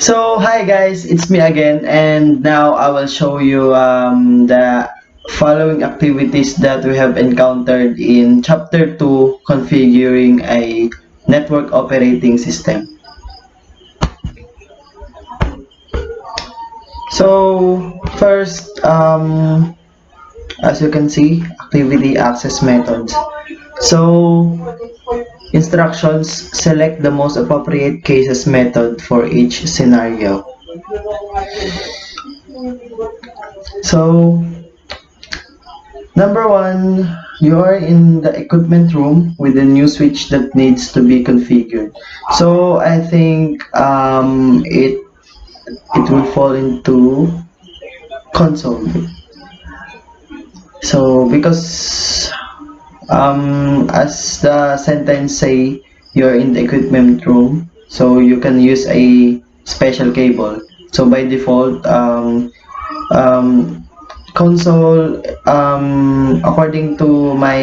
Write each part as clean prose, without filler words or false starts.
So hi guys, it's me again, and now I will show you the following activities that we have encountered in chapter 2, configuring a network operating system. So first, as you can see, activity access methods. So instructions: select the most appropriate cases method for each scenario. So number one, you are in the equipment room with a new switch that needs to be configured. So I think it will fall into console. So because as the sentence say, you're in the equipment room, so you can use a special cable. So by default, um, console, according to my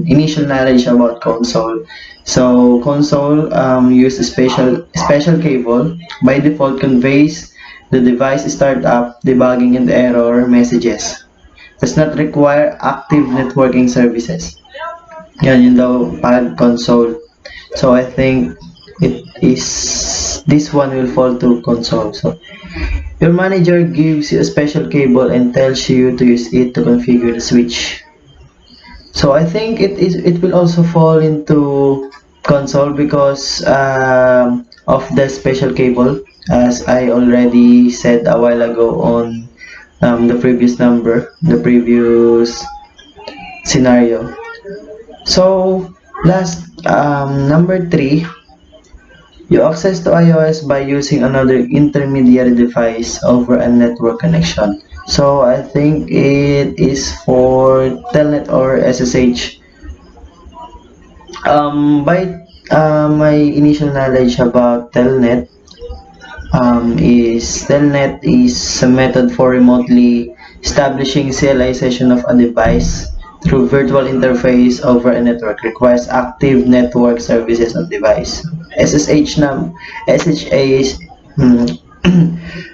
initial knowledge about console, so console use a special cable. By default, conveys the device startup, debugging, and error messages. Does not require active networking services. Yan yun daw pag console. So I think it is this one will fall to console. So your manager gives you a special cable and tells you to use it to configure the switch. So I think it will also fall into console because of the special cable, as I already said a while ago on the previous scenario. So last, number 3, you access to iOS by using another intermediary device over a network connection. So I think it is for Telnet or SSH. By my initial knowledge about Telnet is a method for remotely establishing CLI session of a device through virtual interface over a network. Requires active network services on device. SSH num SHA hmm,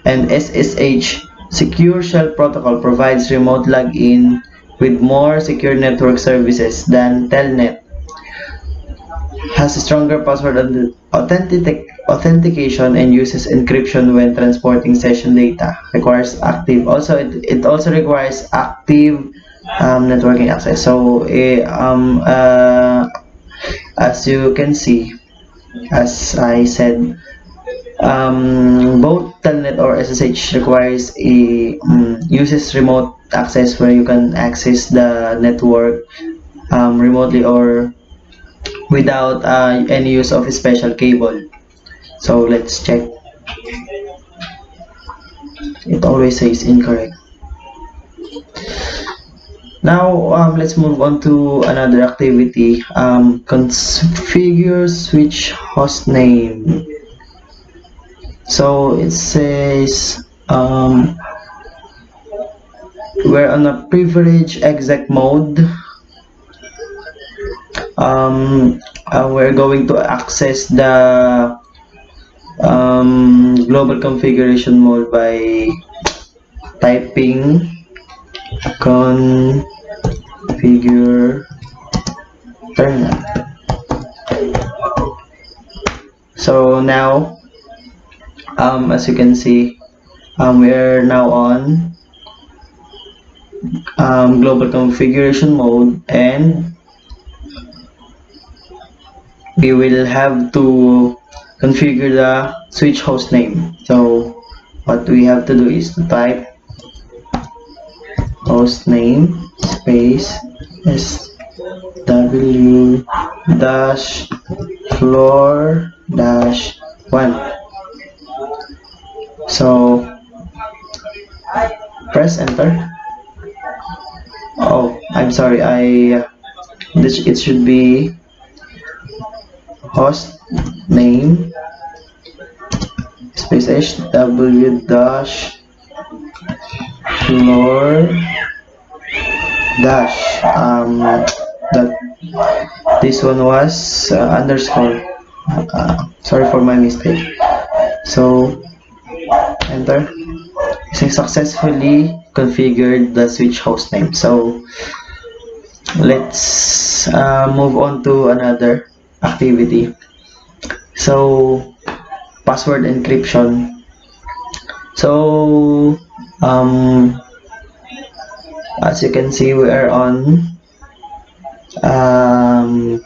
and SSH Secure Shell Protocol provides remote login with more secure network services than Telnet. Has a stronger password authentication and uses encryption when transporting session data. Requires active. Also, it also requires active networking access. So, as you can see, as I said, both Telnet or SSH requires a uses remote access where you can access the network remotely or without any use of a special cable. So let's check. It always says incorrect. Now let's move on to another activity. Configure switch host name. So it says we're on a privilege exec mode. We're going to access the global configuration mode by typing configure terminal. So now, as you can see, we're now on global configuration mode, and we will have to configure the switch host name. So what we have to do is to type host name space sw dash floor dash 1. So press enter. Oh, I'm sorry, it should be host name space hw dash floor dash that this one was underscore. Sorry for my mistake. So enter. So successfully configured the switch hostname. So let's move on to another activity. So password encryption. So as you can see, we are on um,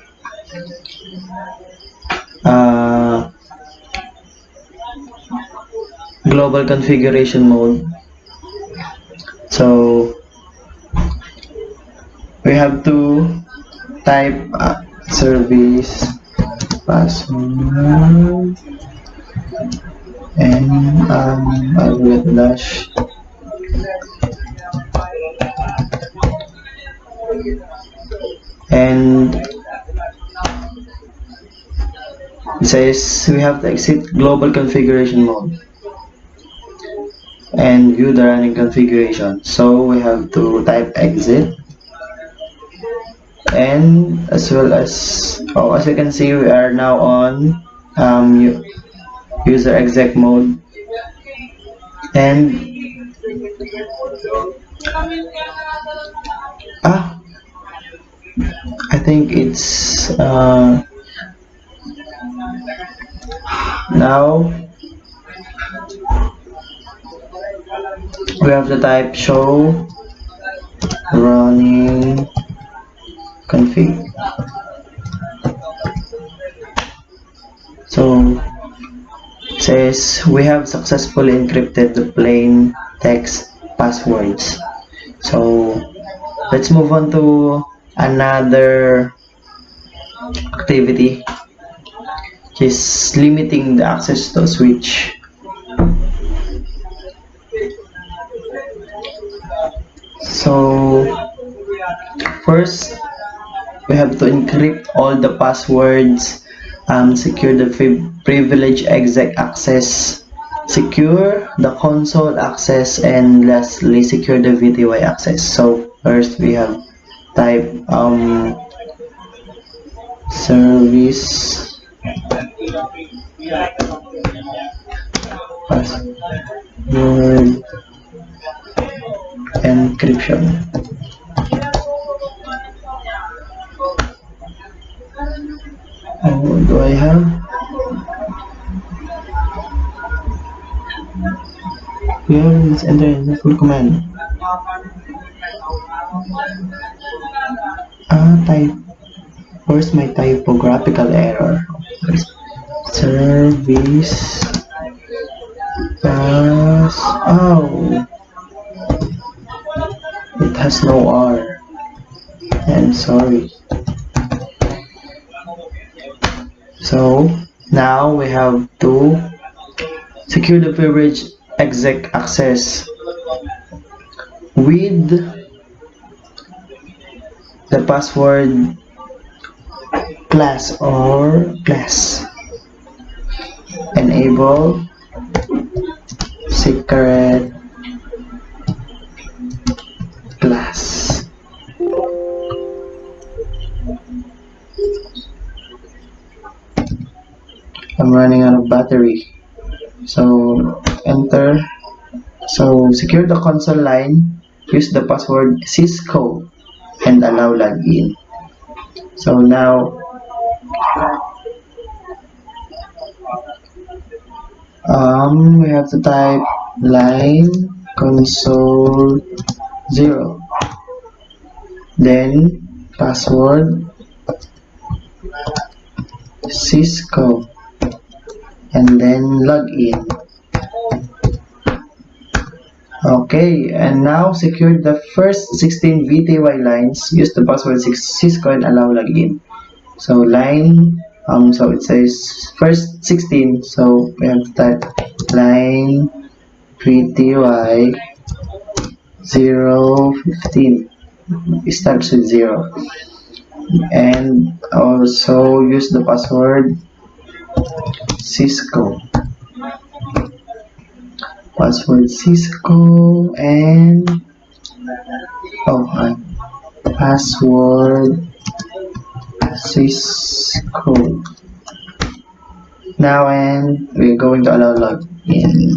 uh, global configuration mode. So we have to type service password and I will dash and it says we have to exit global configuration mode and view the running configuration. So we have to type exit, and as well as you can see, we are now on user exec mode, and ah I think it's now we have to type show running config. So it says we have successfully encrypted the plain text passwords. So let's move on to another activity, which is limiting the access to switch. So first we have to encrypt all the passwords, secure the privilege exec access, secure the console access, and lastly secure the VTY access. So first we have type service password encryption. What do I have? We have this enter in the full command. Type. Where's my typographical error? Service pass. Oh, it has no R. I'm sorry. So now we have to secure the privilege exec access with the password class. Enable secret class. I'm running out of battery. So enter. So secure the console line. Use the password Cisco and allow login. So now we have to type line console 0, then password Cisco, and then login. Okay, and now secure the first 16 VTY lines. Use the password Cisco and allow login. So line, so it says first 16, so we have to type line VTY 015. It starts with 0. And also use the password Cisco. Password Cisco and password Cisco. Now, and we're going to allow login.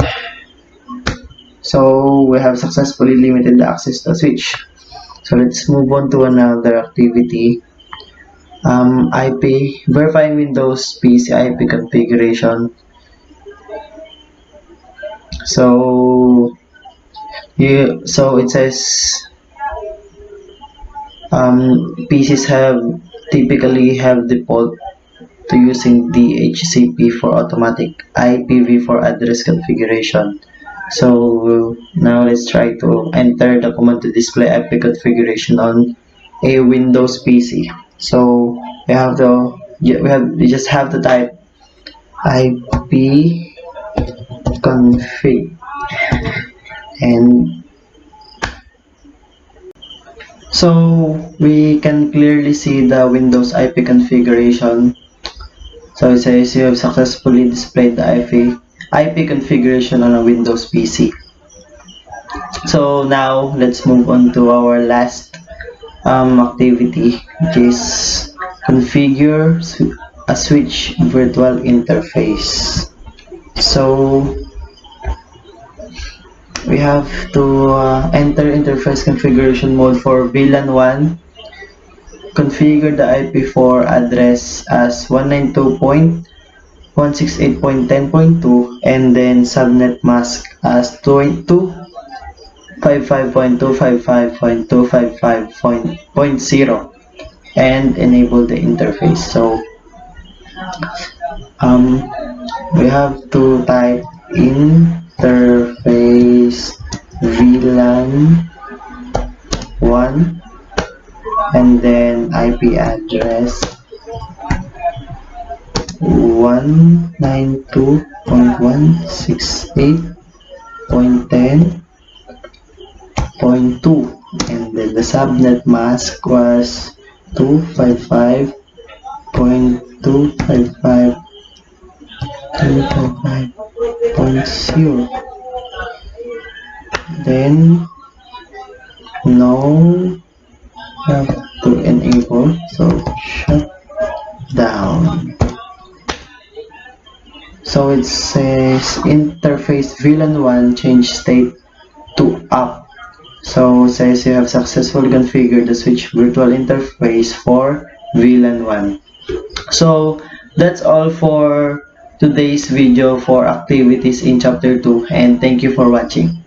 So we have successfully limited the access to switch. So let's move on to another activity. IP verifying Windows PC IP configuration. So so it says PCs typically have default to using DHCP for automatic IPv4 address configuration. So now let's try to enter the command to display IP configuration on a Windows PC. So we just have to type IP config, and so we can clearly see the Windows IP configuration. So it says you have successfully displayed the IP configuration on a Windows PC. So now let's move on to our last activity, which is configure a switch virtual interface. So we have to enter interface configuration mode for VLAN 1. Configure the IP4 address as 192.168.10.2 and then subnet mask as 255.255.255.0 and enable the interface. So um, we have to type interface VLAN 1 and then IP address 192.168.10.2 and then the subnet mask was 255.255.0. Then no have to enable, so shut down. So it says interface VLAN 1 change state to up. So it says you have successfully configured the switch virtual interface for VLAN 1. So that's all for today's video for activities in chapter 2, and thank you for watching.